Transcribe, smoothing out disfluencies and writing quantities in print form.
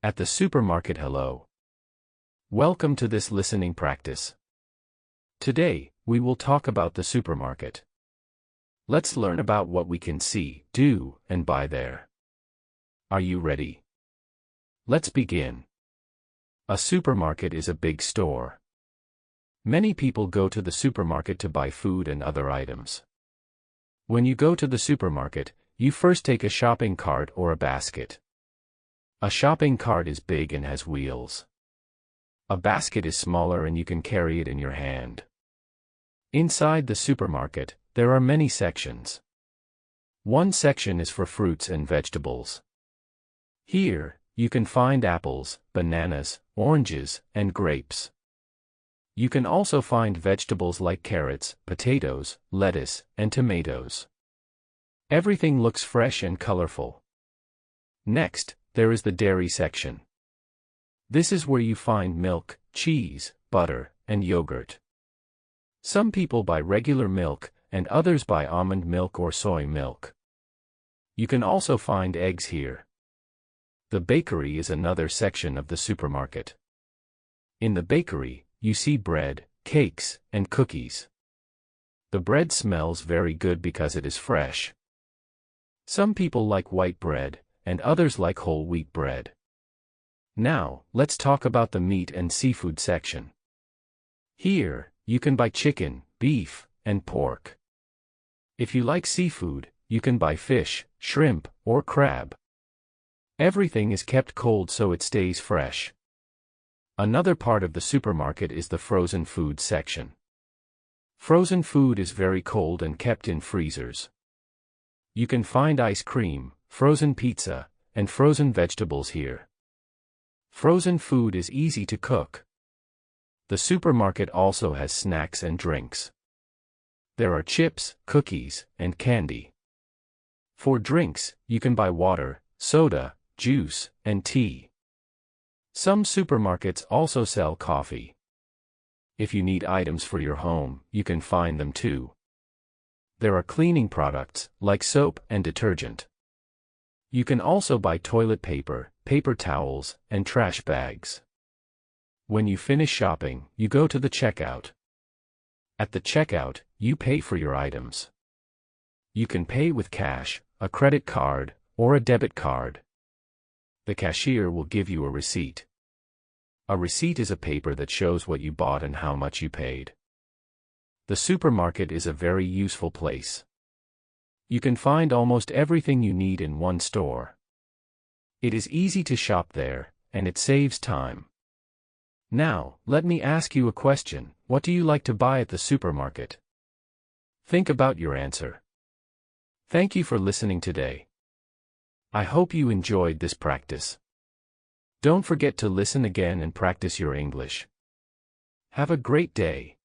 At the supermarket. Hello. Welcome to this listening practice. Today, we will talk about the supermarket. Let's learn about what we can see, do, and buy there. Are you ready? Let's begin. A supermarket is a big store. Many people go to the supermarket to buy food and other items. When you go to the supermarket, you first take a shopping cart or a basket. A shopping cart is big and has wheels. A basket is smaller and you can carry it in your hand. Inside the supermarket, there are many sections. One section is for fruits and vegetables. Here, you can find apples, bananas, oranges, and grapes. You can also find vegetables like carrots, potatoes, lettuce, and tomatoes. Everything looks fresh and colorful. Next, there is the dairy section. This is where you find milk, cheese, butter, and yogurt. Some people buy regular milk, and others buy almond milk or soy milk. You can also find eggs here. The bakery is another section of the supermarket. In the bakery, you see bread, cakes, and cookies. The bread smells very good because it is fresh. Some people like white bread, and others like whole wheat bread. Now, let's talk about the meat and seafood section. Here, you can buy chicken, beef, and pork. If you like seafood, you can buy fish, shrimp, or crab. Everything is kept cold so it stays fresh. Another part of the supermarket is the frozen food section. Frozen food is very cold and kept in freezers. You can find ice cream, frozen pizza, and frozen vegetables here. Frozen food is easy to cook. The supermarket also has snacks and drinks. There are chips, cookies, and candy. For drinks, you can buy water, soda, juice, and tea. Some supermarkets also sell coffee. If you need items for your home, you can find them too. There are cleaning products, like soap and detergent. You can also buy toilet paper, paper towels, and trash bags. When you finish shopping, you go to the checkout. At the checkout, you pay for your items. You can pay with cash, a credit card, or a debit card. The cashier will give you a receipt. A receipt is a paper that shows what you bought and how much you paid. The supermarket is a very useful place. You can find almost everything you need in one store. It is easy to shop there, and it saves time. Now, let me ask you a question. What do you like to buy at the supermarket? Think about your answer. Thank you for listening today. I hope you enjoyed this practice. Don't forget to listen again and practice your English. Have a great day.